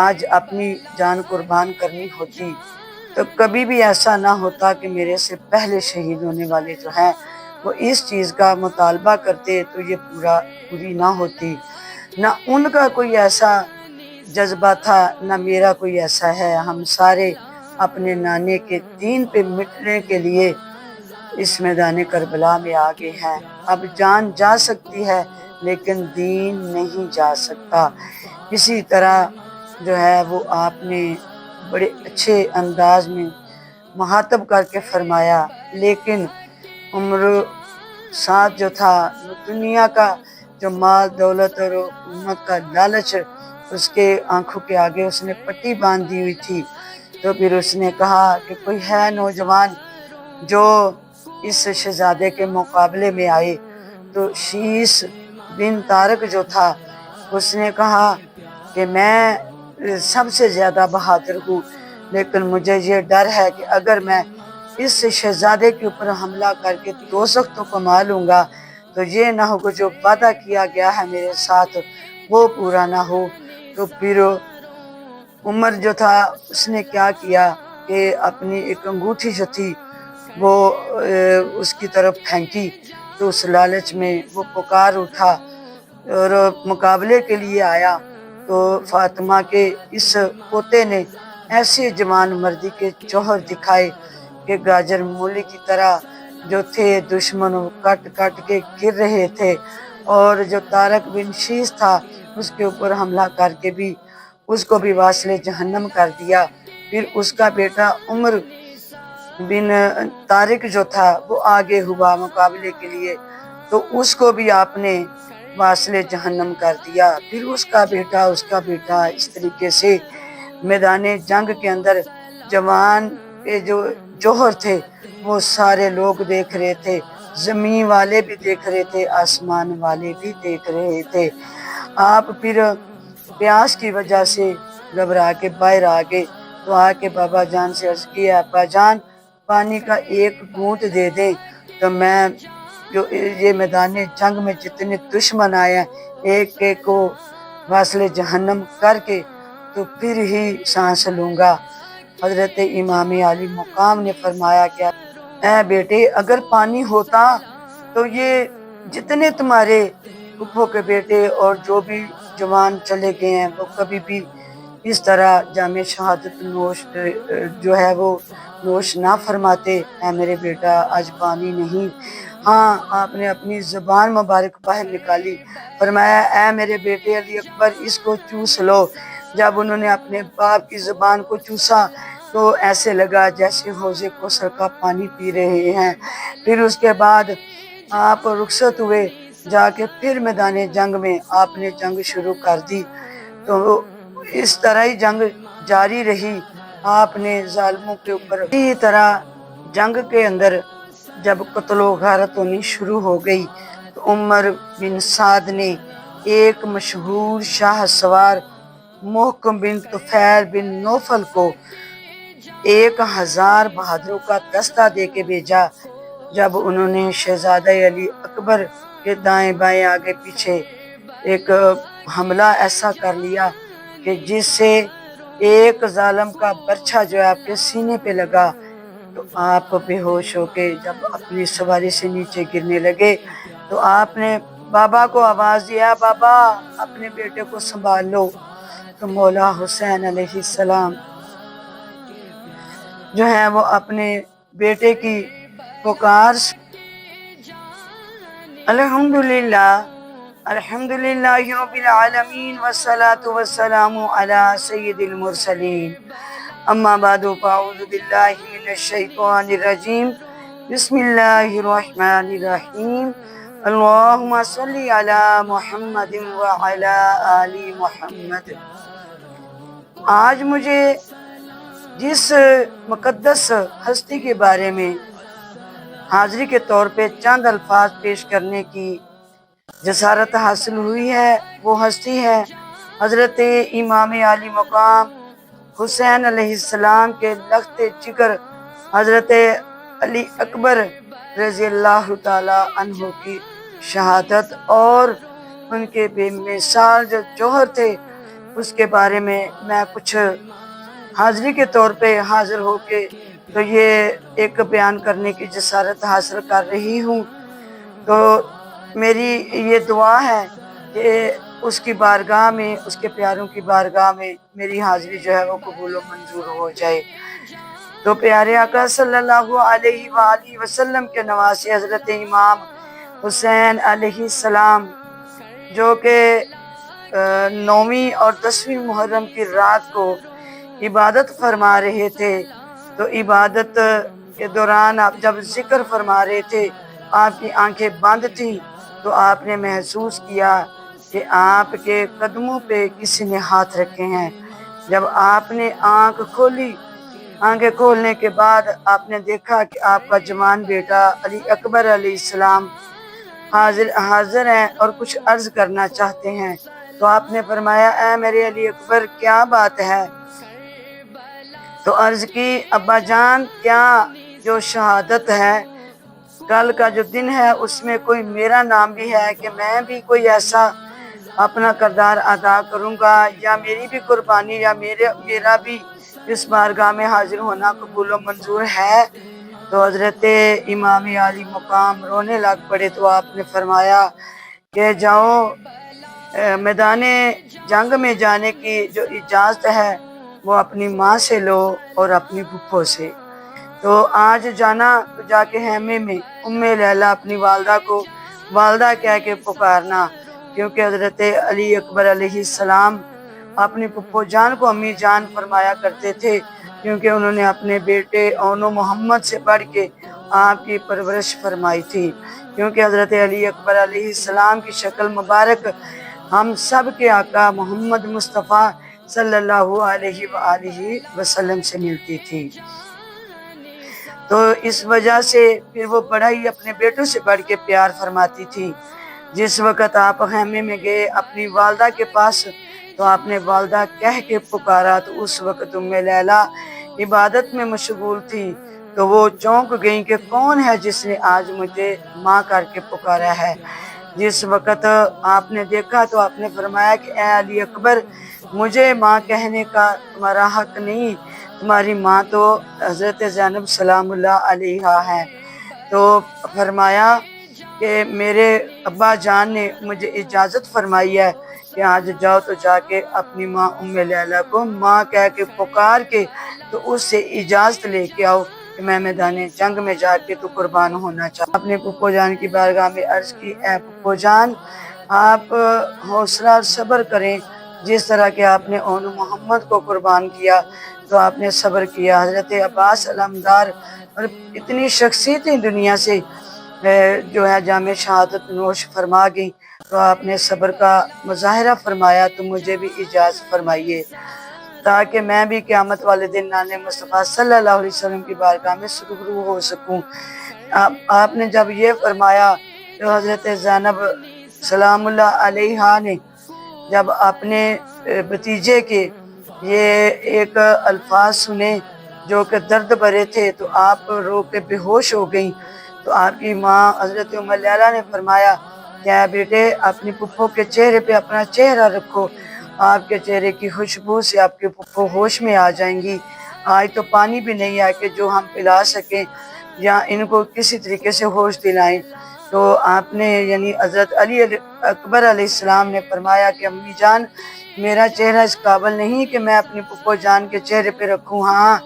آج اپنی جان قربان کرنی ہوتی تو کبھی بھی ایسا نہ ہوتا کہ میرے سے پہلے شہید ہونے والے جو ہیں وہ اس چیز کا مطالبہ کرتے تو یہ پوری نہ ہوتی۔ نہ ان کا کوئی ایسا جذبہ تھا نہ میرا کوئی ایسا ہے۔ ہم سارے اپنے نانے کے دین پہ مٹنے کے لیے اس میدان کربلا میں آگے ہیں۔ اب جان جا سکتی ہے لیکن دین نہیں جا سکتا۔ اسی طرح جو ہے وہ آپ نے بڑے اچھے انداز میں مخاطب کر کے فرمایا، لیکن عمر ساتھ جو تھا دنیا کا جو مال دولت اور حکومت کا لالچ اس کے آنکھوں کے آگے اس نے پٹی باندھ دی ہوئی تھی۔ تو پھر اس نے کہا کہ کوئی ہے نوجوان جو اس شہزادے کے مقابلے میں آئے۔ تو شیس بن طارق جو تھا اس نے کہا کہ میں سب سے زیادہ بہادر ہوں، لیکن مجھے یہ ڈر ہے کہ اگر میں اس شہزادے کے اوپر حملہ کر کے دوزخ تو کما لوں گا تو یہ نہ ہو کہ جو وعدہ کیا گیا ہے میرے ساتھ وہ پورا نہ ہو۔ تو پھر عمر جو تھا اس نے کیا کیا کہ اپنی ایک انگوٹھی جو تھی وہ اس کی طرف پھینکی، تو اس لالچ میں وہ پکار اٹھا اور مقابلے کے لیے آیا۔ تو فاطمہ کے اس پوتے نے ایسے جوان مردی کے جوہر دکھائے کہ گاجر مولی کی طرح جو تھے دشمن کٹ کٹ کے گر رہے تھے، اور جو طارق بن شیس تھا اس کے اوپر حملہ کر کے بھی اس کو بھی واصل جہنم کر دیا۔ پھر اس کا بیٹا عمر بن طارق جو تھا وہ آگے ہوا مقابلے کے لیے، تو اس کو بھی آپ نے واصل جہنم کر دیا۔ پھر اس کا بیٹا اس طریقے سے میدان جنگ کے اندر جوان کے جو جوہر تھے وہ سارے لوگ دیکھ رہے تھے، زمین والے بھی دیکھ رہے تھے، آسمان والے بھی دیکھ رہے تھے۔ آپ پھر پیاس کی وجہ سے گھبرا کے باہر آ گئے تو آ کے بابا جان سے عرض کیا، ابا جان پانی کا ایک گھونٹ دے دیں تو میں جو یہ میدان جنگ میں جتنے دشمن آئے ہیں ایک ایک کو واصل جہنم کر کے تو پھر ہی سانس لوں گا۔ حضرت امام علی مقام نے فرمایا کہ اے بیٹے اگر پانی ہوتا تو یہ جتنے تمہارے پھپھو کے بیٹے اور جو بھی جوان چلے گئے ہیں وہ کبھی بھی اس طرح جام شہادت نوش جو ہے وہ نوش نہ فرماتے۔ اے میرے بیٹا آج پانی نہیں، ہاں آپ نے اپنی زبان مبارک باہر نکالی، فرمایا اے میرے بیٹے علی اکبر اس کو چوس لو۔ جب انہوں نے اپنے باپ کی زبان کو چوسا تو ایسے لگا جیسے حوض کوثر کا پانی پی رہے ہیں۔ پھر اس کے بعد آپ رخصت ہوئے، جا کے پھر میدان جنگ میں آپ نے جنگ شروع کر دی۔ تو اس طرح ہی جنگ جاری رہی، آپ نے ظالموں کے اوپر اسی طرح جنگ کے اندر جب قتل و غارت ہونی شروع ہو گئی تو عمر بن سعد نے ایک مشہور شاہ سوار محکم بن طفیل بن نوفل کو 1000 بہادروں کا دستہ دے کے بھیجا۔ جب انہوں نے شہزادہ علی اکبر کے دائیں بائیں آگے پیچھے ایک حملہ ایسا کر لیا کہ جس سے ایک ظالم کا برچھا جو ہے آپ کے سینے پہ لگا تو آپ بے ہوش ہو کے جب اپنی سواری سے نیچے گرنے لگے تو آپ نے بابا کو آواز دیا، بابا اپنے بیٹے کو سنبھال لو۔ تو مولا حسین علیہ السلام جو ہے وہ اپنے بیٹے کی پکار الحمدللہ رب العالمین والصلاة والسلام علی سید المرسلین، اما بعد فاعوذ باللہ من الشیطان الرجیم، بسم اللہ الرحمن الرحیم، اللہم صلی علی محمد وعلی آل محمد۔ آج مجھے جس مقدس ہستی کے بارے میں حاضری کے طور پہ چند الفاظ پیش کرنے کی جسارت حاصل ہوئی ہے وہ ہستی ہے حضرت امام علی مقام حسین علیہ السلام کے لخت جگر حضرت علی اکبر رضی اللہ تعالی عنہ کی شہادت، اور ان کے بے مثال جو جوہر تھے اس کے بارے میں میں کچھ حاضری کے طور پہ حاضر ہو کے تو یہ ایک بیان کرنے کی جسارت حاصل کر رہی ہوں۔ تو میری یہ دعا ہے کہ اس کی بارگاہ میں، اس کے پیاروں کی بارگاہ میں میری حاضری جو ہے وہ قبول و منظور ہو جائے۔ تو پیارے آقا صلی اللہ علیہ وآلہ وسلم کے نواسے حضرت امام حسین علیہ السلام جو کہ 9ویں اور 10ویں محرم کی رات کو عبادت فرما رہے تھے، تو عبادت کے دوران آپ جب ذکر فرما رہے تھے، آپ کی آنکھیں بند تھیں، تو آپ نے محسوس کیا کہ آپ کے قدموں پہ کسی نے ہاتھ رکھے ہیں۔ جب آپ نے آنکھ کھولی، آنکھیں کھولنے کے بعد آپ نے دیکھا کہ آپ کا جوان بیٹا علی اکبر علیہ السلام حاضر ہیں اور کچھ عرض کرنا چاہتے ہیں۔ تو آپ نے فرمایا، اے میرے علی اکبر، کیا بات ہے؟ تو عرض کی، ابا جان، کیا جو شہادت ہے، کل کا جو دن ہے، اس میں کوئی میرا نام بھی ہے کہ میں بھی کوئی ایسا اپنا کردار ادا کروں گا، یا میری بھی قربانی یا میرا بھی اس بارگاہ میں حاضر ہونا قبول و منظور ہے؟ تو حضرت امام عالی مقام رونے لگ پڑے۔ تو آپ نے فرمایا کہ جاؤ، میدان جنگ میں جانے کی جو اجازت ہے وہ اپنی ماں سے لو اور اپنی پھپھو سے۔ تو آج جانا تو جا کے خیمے میں ام لیلہ اپنی والدہ کو والدہ کہہ کے پکارنا، کیونکہ حضرت علی اکبر علیہ السلام اپنی پھپھو جان کو امی جان فرمایا کرتے تھے، کیونکہ انہوں نے اپنے بیٹے اون و محمد سے بڑھ کے آپ کی پرورش فرمائی تھی۔ کیونکہ حضرت علی اکبر علیہ السلام کی شکل مبارک ہم سب کے آقا محمد مصطفیٰ صلی اللہ علیہ وآلہ وسلم سے ملتی تھی۔ تو اس وجہ سے پھر وہ بڑا ہی اپنے بیٹوں سے بڑھ کے پیار فرماتی تھی۔ جس وقت آپ خیمے میں گئے اپنی والدہ کے پاس، تو آپ نے والدہ کہہ کے پکارا، تو اس وقت ام لیلہ عبادت میں مشغول تھی، تو وہ چونک گئیں کہ کون ہے جس نے آج مجھے ماں کر کے پکارا ہے۔ جس وقت آپ نے دیکھا تو آپ نے فرمایا کہ اے علی اکبر، مجھے ماں کہنے کا تمہارا حق نہیں، تمہاری ماں تو حضرت زینب سلام اللہ علیہا ہے۔ تو فرمایا کہ میرے ابا جان نے مجھے اجازت فرمائی ہے کہ آج جاؤ تو جا کے اپنی ماں ام لیلہ کو ماں کہہ کے پکار کے تو اس سے اجازت لے کے آؤ کہ میں میدان جنگ میں جا کے تو قربان ہونا چاہتا۔ اپنے پھپھو جان کی بارگاہ میں عرض کی، اے پھپھو جان، آپ حوصلہ اور صبر کریں، جس طرح کہ آپ نے اون محمد کو قربان کیا تو آپ نے صبر کیا۔ حضرت عباس علمدار اور اتنی شخصیتیں دنیا سے جو ہے جامع شہادت نوش فرما گئی، تو آپ نے صبر کا مظاہرہ فرمایا، تو مجھے بھی اجازت فرمائیے تاکہ میں بھی قیامت والے دن نان مصطفیٰ صلی اللہ علیہ وسلم کی بارگاہ میں روبرو ہو سکوں۔ آپ نے جب یہ فرمایا تو حضرت زینب سلام اللہ علیہا نے جب اپنے بھتیجے کے یہ ایک الفاظ سنے جو کہ درد بھرے تھے، تو آپ رو کے بے ہوش ہو گئیں۔ تو آپ کی ماں حضرت ام لیلہ نے فرمایا کہ اے بیٹے، اپنی پھپھو کے چہرے پہ اپنا چہرہ رکھو، آپ کے چہرے کی خوشبو سے آپ کے پھپھو ہوش میں آ جائیں گی۔ آج تو پانی بھی نہیں ہے کہ جو ہم پلا سکیں یا ان کو کسی طریقے سے ہوش دلائیں۔ تو آپ نے یعنی حضرت علی اکبر علیہ السلام نے فرمایا کہ امی جان، میرا چہرہ اس قابل نہیں کہ میں اپنی پھپھو جان کے چہرے پہ رکھوں۔ ہاں،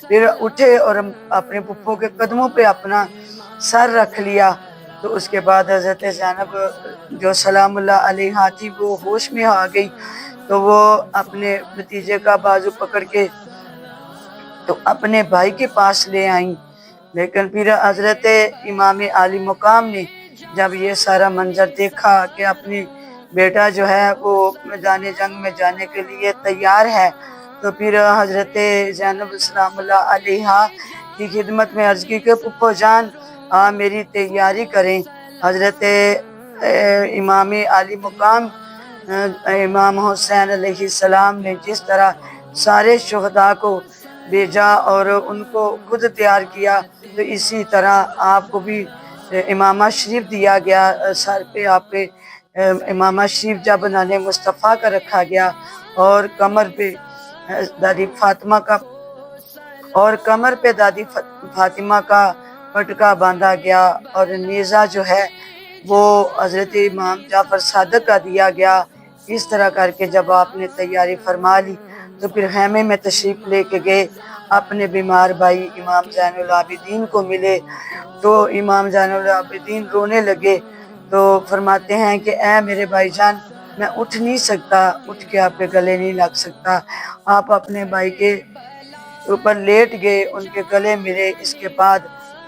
پھر اٹھے اور اپنے پھپھو کے قدموں پہ اپنا سر رکھ لیا۔ تو اس کے بعد حضرت زینب جو سلام اللہ علیہا تھی وہ ہوش میں آ گئی، تو وہ اپنے بھتیجے کا بازو پکڑ کے تو اپنے بھائی کے پاس لے آئیں۔ لیکن پھر حضرت امام عالی مقام نے جب یہ سارا منظر دیکھا کہ اپنی بیٹا جو ہے وہ میدان جنگ میں جانے کے لیے تیار ہے، تو پھر حضرت زینب سلام اللہ علیہا کی خدمت میں عرض کی کہ پھپھو جان، میری تیاری کریں۔ حضرت امام عالی مقام امام حسین علیہ السلام نے جس طرح سارے شہداء کو بھیجا اور ان کو خود تیار کیا، تو اسی طرح آپ کو بھی امامہ شریف دیا گیا۔ سر پہ آپ پہ امامہ شریف جب نان مصطفیٰ کا رکھا گیا اور کمر پہ دادی فاطمہ کا پٹکا باندھا گیا، اور نیزہ جو ہے وہ حضرت امام جعفر صادق کا دیا گیا۔ اس طرح کر کے جب آپ نے تیاری فرما لی تو پھر خیمے میں تشریف لے کے گئے، اپنے بیمار بھائی امام زین العابدین کو ملے تو امام زین العابدین رونے لگے، تو فرماتے ہیں کہ اے میرے بھائی جان، میں اٹھ نہیں سکتا، اٹھ کے آپ کے گلے نہیں لگ سکتا۔ آپ اپنے بھائی کے اوپر لیٹ گئے، ان کے گلے ملے۔ اس کے بعد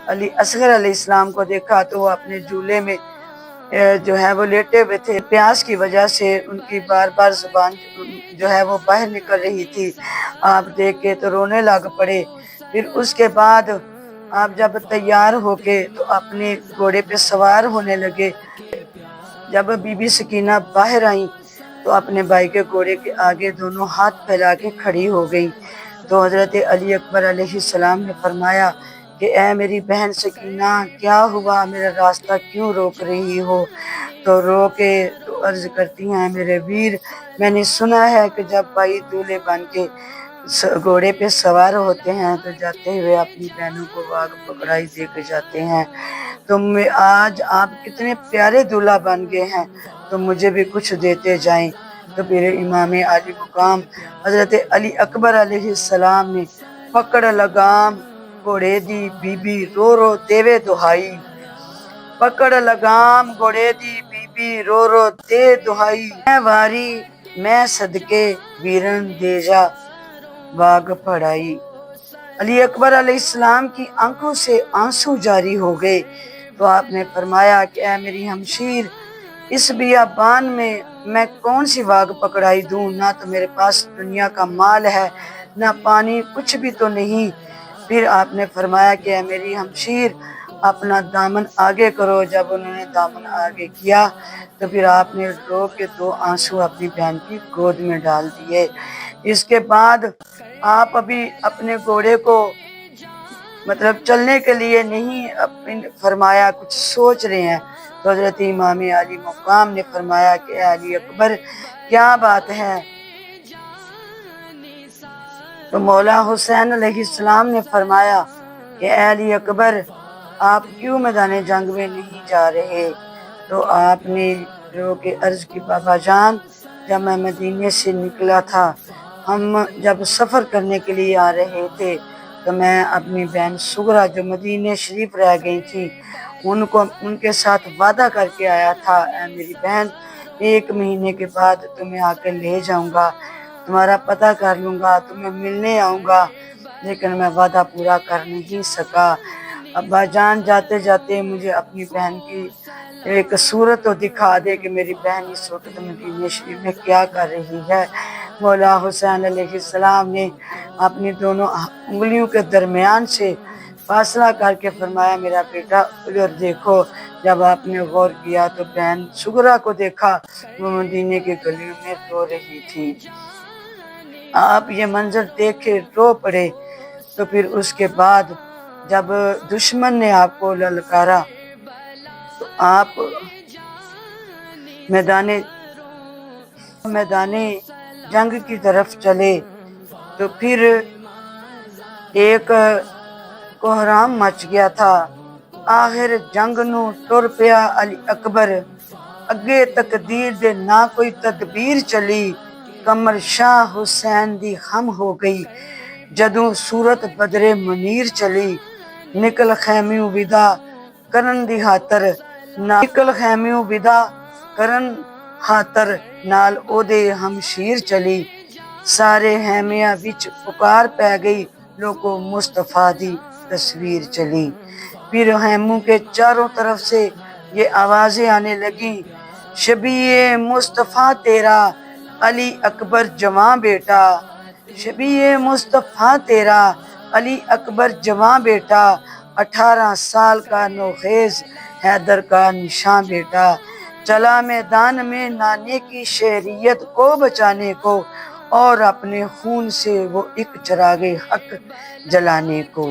علی اصغر علیہ السلام کو دیکھا تو وہ اپنے جھولے میں جو ہے وہ لیٹے ہوئے تھے، پیاس کی وجہ سے ان کی بار بار زبان جو ہے وہ باہر نکل رہی تھی۔ آپ دیکھ کے تو رونے لگ پڑے۔ پھر اس کے بعد آپ جب تیار ہو کے تو اپنے گھوڑے پہ سوار ہونے لگے، جب بی بی سکینہ باہر آئیں تو اپنے بھائی کے گھوڑے کے آگے دونوں ہاتھ پھیلا کے کھڑی ہو گئی، تو حضرت علی اکبر علیہ السلام نے فرمایا کہ اے میری بہن سکینہ، کیا ہوا؟ میرا راستہ کیوں روک رہی ہو؟ تو رو کے تو عرض کرتی ہیں، میرے ویر، میں نے سنا ہے کہ جب بھائی دولہے بن کے گھوڑے پہ سوار ہوتے ہیں تو جاتے ہوئے اپنی بہنوں کو واگ پکڑائی دے کے جاتے ہیں، تو آج آپ کتنے پیارے دولہا بن گئے ہیں، تو مجھے بھی کچھ دیتے جائیں۔ تو پھر امام عالی مقام حضرت علی اکبر علیہ السلام نے پکڑ لگام گھوڑے دی بی بی رو رو دیوے دہائی، پکڑ لگام گھوڑے دی بی بی رو رو دے دہائی، میں واری میں صدقے ویرن دے جا واگ پڑھائی۔ علی اکبر علیہ السلام کی آنکھوں سے آنسو جاری ہو گئے، تو آپ نے فرمایا کہ اے میری ہمشیر، اس بیابان میں کون سی واگ پکڑائی دوں؟ نہ تو میرے پاس دنیا کا مال ہے، نہ پانی، کچھ بھی تو نہیں۔ پھر آپ نے فرمایا کہ اے میری ہمشیر، اپنا دامن آگے کرو۔ جب انہوں نے دامن آگے کیا تو پھر آپ نے رو کے 2 آنسو اپنی بہن کی گود میں ڈال دیے۔ اس کے بعد آپ ابھی اپنے گھوڑے کو مطلب چلنے کے لیے نہیں فرمایا، کچھ سوچ رہے ہیں، تو حضرت امام علی مقام نے فرمایا کہ اے علی اکبر، کیا بات ہے؟ تو مولا حسین علیہ السلام نے فرمایا کہ اے علی اکبر، آپ کیوں میدان جنگ میں نہیں جا رہے؟ تو آپ نے رو کے عرض کی، بابا جان، جب میں مدینے سے نکلا تھا، ہم جب سفر کرنے کے لیے آ رہے تھے تو میں اپنی بہن سغرا جو مدینے شریف رہ گئی تھی ان کے ساتھ وعدہ کر کے آیا تھا، اے میری بہن، 1 مہینے کے بعد تمہیں آ کے لے جاؤں گا، تمہارا پتہ کر لوں گا، تمہیں ملنے آؤں گا، لیکن میں وعدہ پورا کر نہیں سکا۔ ابا جان، جاتے جاتے مجھے اپنی بہن کی ایک صورت تو دکھا دے کہ میری بہن اس وقت مدینے شریف میں کیا کر رہی ہے۔ مولا حسین علیہ السلام نے اپنی دونوں انگلیوں کے درمیان سے فاصلہ کر کے فرمایا، میرا بیٹا ادھر دیکھو۔ جب آپ نے غور کیا تو بہن سغرا کو دیکھا، وہ مدینے کے گلیوں میں رو رہی تھی۔ آپ یہ منظر دیکھے رو پڑے۔ تو پھر اس کے بعد جب دشمن نے آپ کو للکارا تو آپ میدان جنگ کی طرف چلے، تو پھر ایک کوہرام مچ گیا تھا۔ آخر جنگ نو ٹر پیا علی اکبر، اگے تقدیر دے نہ کوئی تدبیر چلی، کمر شاہ حسین دی خم ہو گئی، جدوں صورت بدر منیر چلی، نکل خیمیوں ودا کرن دی خاطر، نکل خیمیوں ودا کرن خاطر، نال او دے ہمشیر چلی، سارے خیمیاں وچ پکار پہ گئی، لوگوں مصطفیٰ دی تصویر چلی۔ پھر خیموں کے چاروں طرف سے یہ آوازیں آنے لگیں، شبیہ مصطفیٰ تیرا علی اکبر جواں بیٹا، شبیہ مصطفیٰ تیرا علی اکبر جواں بیٹا، 18 سال کا نوخیز حیدر کا نشاں بیٹا، چلا میدان میں نانے کی شہریت کو بچانے کو، اور اپنے خون سے وہ ایک چراغ حق جلانے کو۔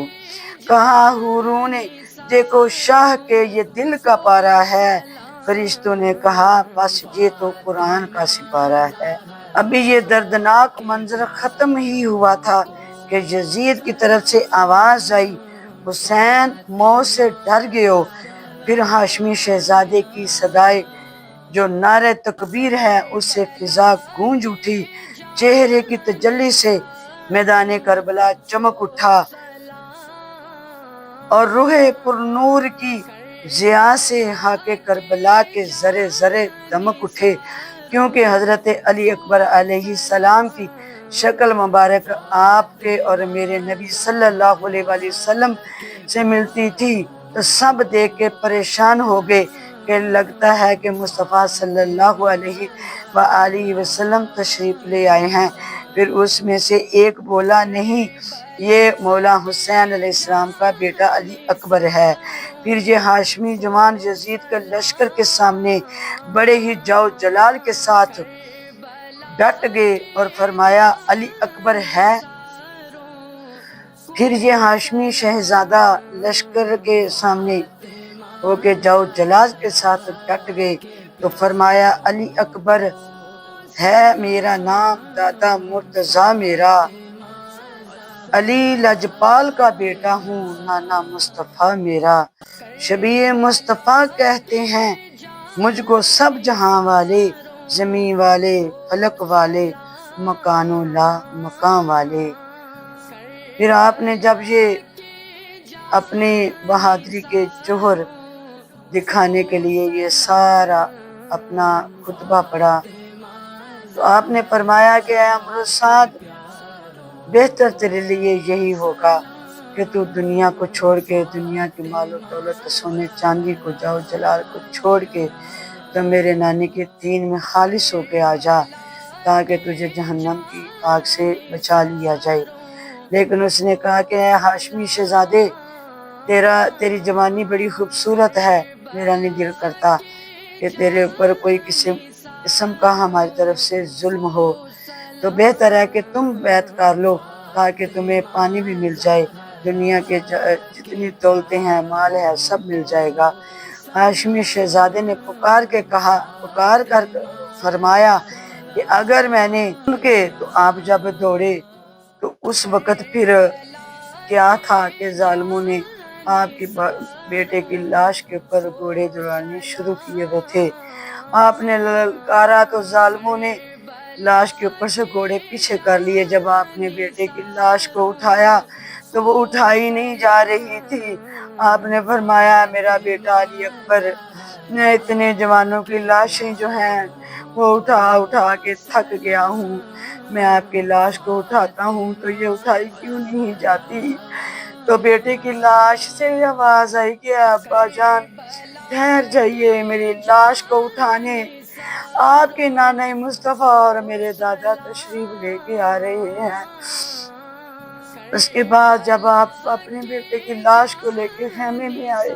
کہا حوروں نے، دیکھو شاہ کے یہ دل کا پارا ہے، فرشتوں نے کہا بس یہ تو قرآن کا سپارہ ہے۔ ابھی یہ دردناک منظر ختم ہی ہوا تھا کہ یزید کی طرف سے آواز آئی، حسین موت سے ڈر گئے ہو۔ پھر ہاشمی شہزادے کی صدائے جو نعرہ تکبیر ہے اس سے فضا گونج اٹھی، چہرے کی تجلی سے میدان کربلا چمک اٹھا اور روح پر نور کی ضیاء سے خاک کربلا کے ذرے ذرے دمک اٹھے، کیونکہ حضرت علی اکبر علیہ السلام کی شکل مبارک آپ کے اور میرے نبی صلی اللہ علیہ وآلہ وسلم سے ملتی تھی تو سب دیکھ کے پریشان ہو گئے کہ لگتا ہے کہ مصطفیٰ صلی اللہ علیہ وآلہ وسلم تشریف لے آئے ہیں۔ پھر اس میں سے ایک بولا، نہیں، یہ مولا حسین علیہ السلام کا بیٹا علی اکبر ہے۔ پھر یہ ہاشمی جوان یزید کے لشکر کے سامنے بڑے ہی جاؤ جلال کے ساتھ ڈٹ گئے اور فرمایا، علی اکبر ہے۔ پھر یہ ہاشمی شہزادہ لشکر کے سامنے ہو کے جاؤ جلال کے ساتھ ڈٹ گئے تو فرمایا، علی اکبر ہے، میرا نام دادا مرتضیٰ میرا، علی لجپال کا بیٹا ہوں، نانا مصطفیٰ میرا، شبیہ مصطفیٰ کہتے ہیں مجھ کو سب جہاں والے، زمین والے، فلک والے، مکان و لا مکان والے۔ پھر آپ نے جب یہ اپنی بہادری کے جوہر دکھانے کے لیے یہ سارا اپنا خطبہ پڑھا تو آپ نے فرمایا کہ اے عمرو سعد، بہتر تیرے لیے یہی ہوگا کہ تو دنیا کو چھوڑ کے، دنیا کی مال و دولت، سونے چاندی کو، جاؤ جلال کو چھوڑ کے تو میرے نانے کے دین میں خالص ہو کے آ جا تاکہ تجھے جہنم کی آگ سے بچا لیا جائے۔ لیکن اس نے کہا کہ اے ہاشمی شہزادے، تیری جوانی بڑی خوبصورت ہے، میرا نہیں دل کرتا کہ تیرے اوپر کوئی کسی قسم کا ہماری طرف سے ظلم ہو، تو بہتر ہے کہ تم بیعت کر لو تاکہ تمہیں پانی بھی مل جائے، دنیا کے جتنی دولتیں ہیں، مال ہے، سب مل جائے گا۔ ہاشمی شہزادے نے پکار کر فرمایا کہ اگر میں نے سن کے تو آپ جب دوڑے تو اس وقت پھر کیا تھا کہ ظالموں نے آپ کے بیٹے کی لاش کے اوپر گھوڑے دوڑانے شروع کیے ہوئے تھے۔ آپ نے للکارا تو ظالموں نے لاش کے اوپر سے گھوڑے پیچھے کر لیے۔ جب آپ نے بیٹے کی لاش کو اٹھایا تو وہ اٹھائی نہیں جا رہی تھی۔ آپ نے فرمایا، میرا بیٹا علی اکبر، میں اتنے جوانوں کی لاشیں جو ہیں وہ اٹھا کے تھک گیا ہوں، میں آپ کی لاش کو اٹھاتا ہوں تو یہ اٹھائی کیوں نہیں جاتی؟ تو بیٹے کی لاش سے آواز آئی کہ ابا جان ٹھہر جائیے، میری لاش کو اٹھانے آپ کے نانا مصطفیٰ اور میرے دادا تشریف لے کے آ رہے ہیں۔ اس کے بعد جب آپ اپنے بیٹے کی لاش کو لے کے خیمے میں آئے،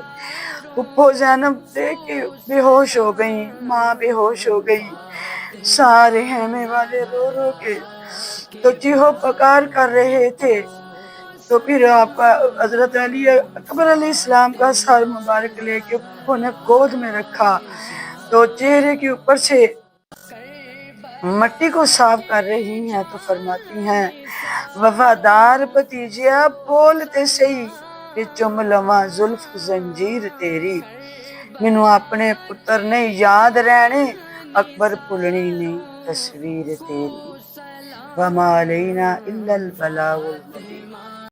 پھپھو زینب دیکھ کے بے ہوش ہو گئیں، ماں بے ہوش ہو گئی، سارے خیمے والے رو رو کے تو چیخو پکار کر رہے تھے۔ تو پھر آپ کا حضرت علی اکبر علیہ السلام کا سر مبارک لے کے پھپھو نے گود میں رکھا تو چہرے کے اوپر سے مٹی کو صاف کر رہی ہیں تو فرماتی ہیں، وفادار بھتیجیا بولتے سہی کہ چم لواں زلف زنجیر تیری، مینوں اپنے پتر نے یاد رہنے، اکبر بھلنی نہیں تصویر تیری، وما علینا الا البلاغ المبین۔